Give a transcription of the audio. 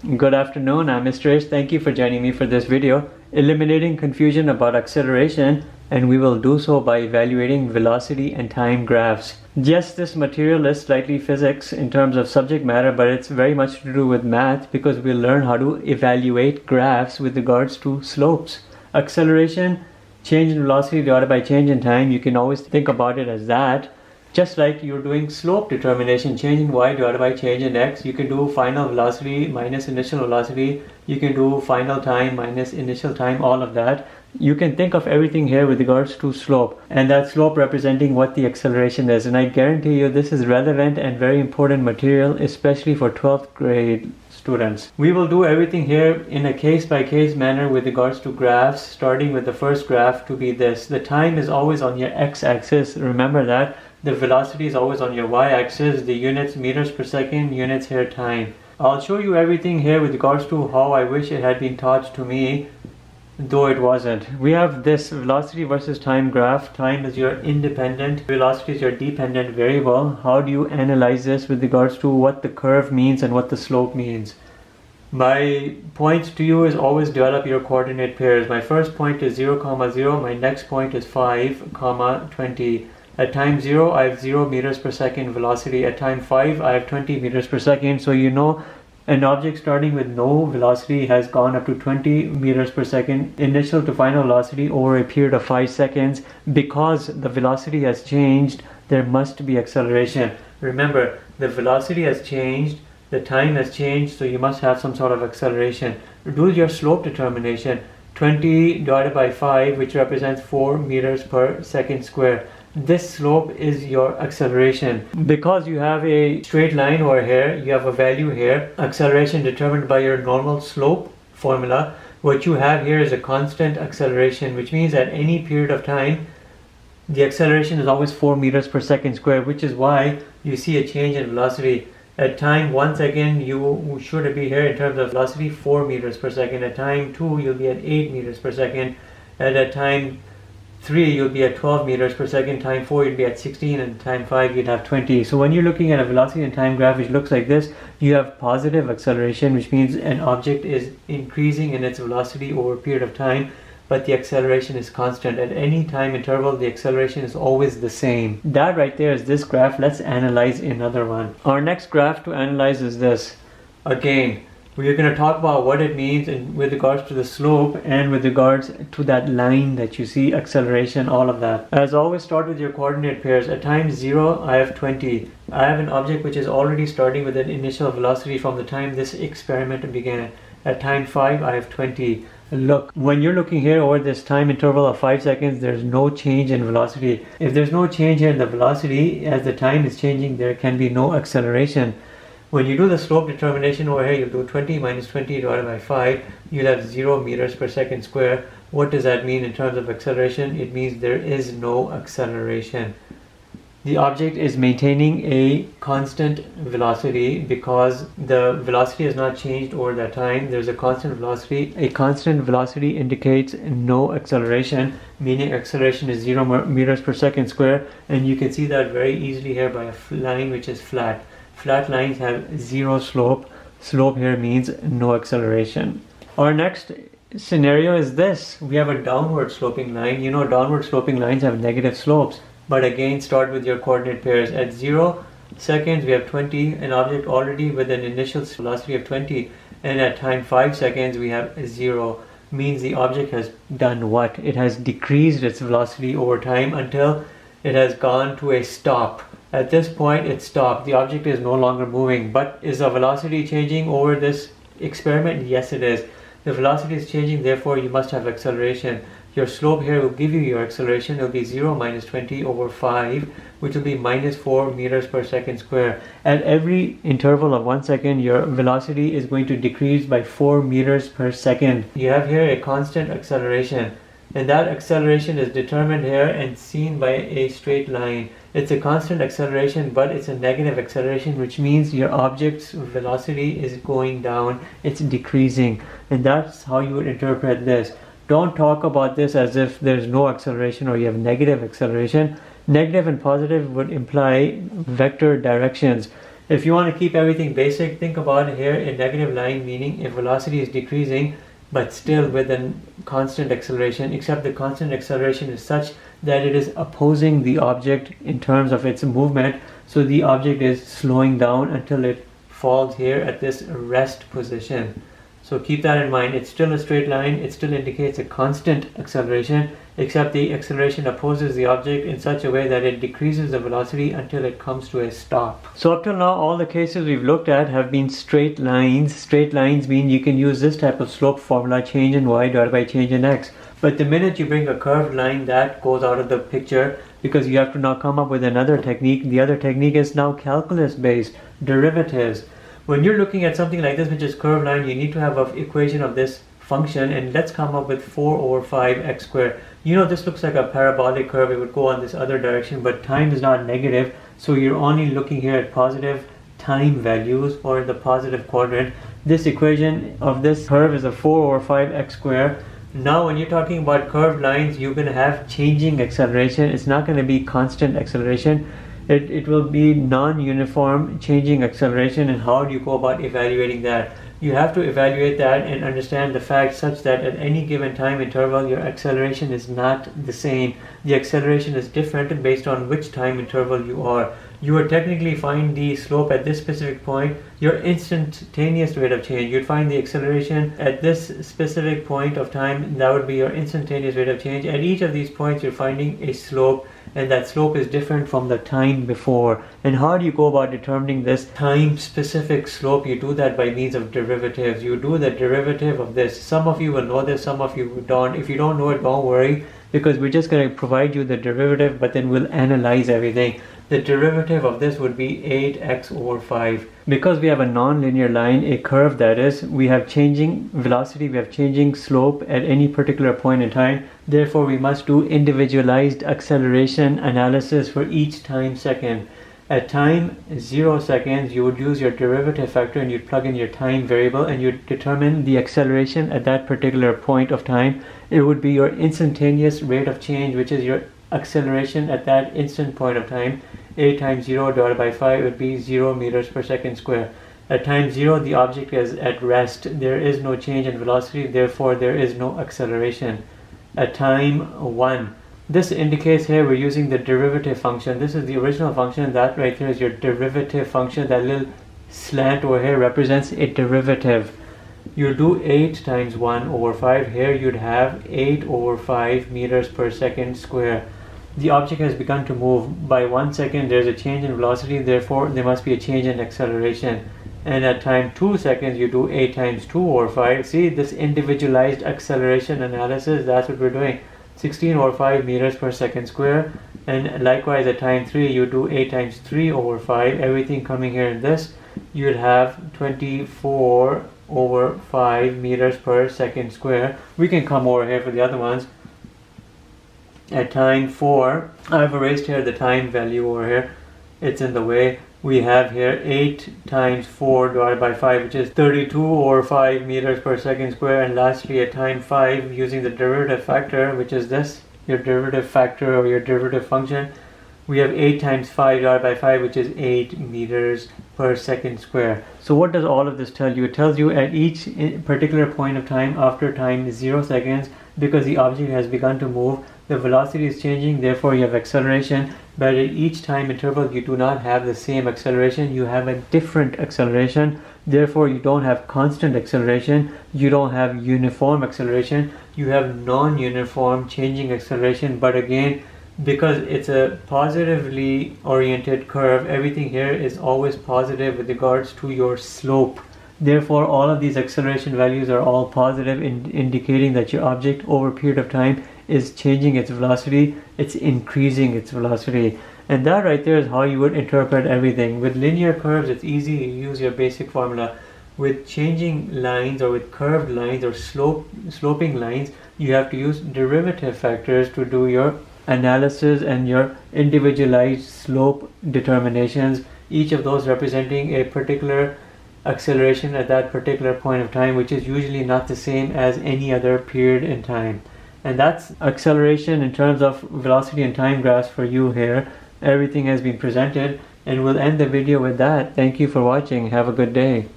Good afternoon, I'm Mr. Ish. Thank you for joining me for this video, eliminating confusion about acceleration, and we will do so by evaluating velocity and time graphs. Yes, this material is slightly physics in terms of subject matter, but it's very much to do with math because we'll learn how to evaluate graphs with regards to slopes. Acceleration, change in velocity divided by change in time, you can always think about it as that. Just like you're doing slope determination, change in y divided by change in x, you can do final velocity minus initial velocity, you can do final time minus initial time, all of that. You can think of everything here with regards to slope, and that slope representing what the acceleration is. And I guarantee you this is relevant and very important material, especially for 12th grade students. We will do everything here in a case-by-case manner with regards to graphs, starting with the first graph to be this. The time is always on your x-axis, remember that. The velocity is always on your y-axis, the units meters per second, units here time. I'll show you everything here with regards to how I wish it had been taught to me, though it wasn't. We have this velocity versus time graph. Time is your independent, velocity is your dependent variable. How do you analyze this with regards to what the curve means and what the slope means? My point to you is always develop your coordinate pairs. My first point is 0, 0. My next point is 5, 20. At time 0, I have 0 meters per second velocity. At time 5, I have 20 meters per second. So you know an object starting with no velocity has gone up to 20 meters per second initial to final velocity over a period of 5 seconds. Because the velocity has changed, there must be acceleration. Remember, the velocity has changed, the time has changed, so you must have some sort of acceleration. Do your slope determination. 20 divided by 5, which represents 4 meters per second square. This slope is your acceleration. Because you have a straight line over here, you have a value here, acceleration determined by your normal slope formula. What you have here is a constant acceleration, which means at any period of time, the acceleration is always 4 meters per second square, which is why you see a change in velocity. At time 1 second, you should be here in terms of velocity 4 meters per second. At time 2, you'll be at 8 meters per second. And at time 3, you'll be at 12 meters per second. Time 4, you'll be at 16, and time 5, you'd have 20. So when you're looking at a velocity and time graph which looks like this, you have positive acceleration, which means an object is increasing in its velocity over a period of time, but the acceleration is constant. At any time interval, the acceleration is always the same. That right there is this graph. Let's analyze another one. Our next graph to analyze is this. Again, we're going to talk about what it means with regards to the slope and with regards to that line that you see, acceleration, all of that. As always, start with your coordinate pairs. At time 0, I have 20. I have an object which is already starting with an initial velocity from the time this experiment began. At time 5, I have 20. Look, when you're looking here over this time interval of 5 seconds, there's no change in velocity. If there's no change here in the velocity, as the time is changing, there can be no acceleration. When you do the slope determination over here, you'll do 20 minus 20 divided by 5. You'll have 0 meters per second square. What does that mean in terms of acceleration? It means there is no acceleration. The object is maintaining a constant velocity because the velocity has not changed over that time. There's a constant velocity. A constant velocity indicates no acceleration, meaning acceleration is 0 meters per second square. And you can see that very easily here by a line which is flat. Flat lines have 0 slope. Slope here means no acceleration. Our next scenario is this. We have a downward sloping line. You know, downward sloping lines have negative slopes. But again, start with your coordinate pairs. At 0 seconds, we have 20, an object already with an initial velocity of 20. And at time 5 seconds, we have 0. Means the object has done what? It has decreased its velocity over time until it has gone to a stop. At this point, it stopped. The object is no longer moving. But is the velocity changing over this experiment? Yes, it is. The velocity is changing, therefore you must have acceleration. Your slope here will give you your acceleration. It will be 0 minus 20 over 5, which will be minus 4 meters per second square. At every interval of 1 second, your velocity is going to decrease by 4 meters per second. You have here a constant acceleration. And that acceleration is determined here and seen by a straight line. It's a constant acceleration, but it's a negative acceleration, which means your object's velocity is going down, it's decreasing. And that's how you would interpret this. Don't talk about this as if there's no acceleration or you have negative acceleration. Negative and positive would imply vector directions. If you want to keep everything basic, think about it here a negative line, meaning if velocity is decreasing but still with a constant acceleration, except the constant acceleration is such that it is opposing the object in terms of its movement, so the object is slowing down until it falls here at this rest position. So keep that in mind. It's still a straight line, it still indicates a constant acceleration, except the acceleration opposes the object in such a way that it decreases the velocity until it comes to a stop. So up till now, all the cases we've looked at have been straight lines. Straight lines mean you can use this type of slope formula, change in y divided by change in x. But the minute you bring a curved line, that goes out of the picture, because you have to now come up with another technique. The other technique is now calculus based, derivatives. When you're looking at something like this, which is curved line, you need to have an equation of this function, and let's come up with 4 over 5x squared. You know, this looks like a parabolic curve. It would go on this other direction, but time is not negative, so you're only looking here at positive time values, or in the positive quadrant. This equation of this curve is a 4 over 5x squared. Now when you're talking about curved lines, you're going to have changing acceleration. It's not going to be constant acceleration. It will be non-uniform changing acceleration. And how do you go about evaluating that? You have to evaluate that and understand the fact such that at any given time interval your acceleration is not the same. The acceleration is different based on which time interval you are. You would technically find the slope at this specific point, your instantaneous rate of change. You'd find the acceleration at this specific point of time, that would be your instantaneous rate of change. At each of these points you're finding a slope, and that slope is different from the time before. And how do you go about determining this time specific slope? You do that by means of derivatives. You do the derivative of this. Some of you will know this, some of you don't. If you don't know it, don't worry, because we're just going to provide you the derivative, but then we'll analyze everything. The derivative of this would be 8x over 5. Because we have a non-linear line, a curve that is, we have changing velocity, we have changing slope at any particular point in time. Therefore, we must do individualized acceleration analysis for each time second. At time 0 seconds, you would use your derivative factor and you'd plug in your time variable and you'd determine the acceleration at that particular point of time. It would be your instantaneous rate of change, which is your acceleration at that instant point of time. 8 times 0 divided by 5 would be 0 meters per second square. At time 0, the object is at rest. There is no change in velocity, therefore there is no acceleration. At time 1, this indicates here we're using the derivative function. This is the original function. That right there is your derivative function. That little slant over here represents a derivative. You do 8 times 1 over 5. Here you'd have 8 over 5 meters per second square. The object has begun to move. By 1 second there's a change in velocity, therefore there must be a change in acceleration. And at time 2 seconds you do 8 times 2 over 5. See this individualized acceleration analysis, that's what we're doing. 16 over 5 meters per second square. And likewise at time 3 you do 8 times 3 over 5. Everything coming here in this, you'd have 24 over 5 meters per second square. We can come over here for the other ones. At time 4, I've erased here the time value over here, it's in the way. We have here 8 times 4 divided by 5, which is 32 over 5 meters per second square. And lastly at time 5, using the derivative factor, which is this, your derivative factor or your derivative function, we have 8 times 5 divided by 5, which is 8 meters per second square. So what does all of this tell you? It tells you at each particular point of time after time 0 seconds, because the object has begun to move, the velocity is changing, therefore you have acceleration. But at each time interval you do not have the same acceleration, you have a different acceleration. Therefore you don't have constant acceleration, you don't have uniform acceleration, you have non-uniform changing acceleration. But again, because it's a positively oriented curve, everything here is always positive with regards to your slope. Therefore all of these acceleration values are all positive, indicating that your object over a period of time is changing its velocity, it's increasing its velocity. And that right there is how you would interpret everything. With linear curves it's easy, you use your basic formula. With changing lines or with curved lines or sloping lines, you have to use derivative factors to do your analysis and your individualized slope determinations, each of those representing a particular acceleration at that particular point of time, which is usually not the same as any other period in time. And that's acceleration in terms of velocity and time graphs for you here. Everything has been presented. And we'll end the video with that. Thank you for watching. Have a good day.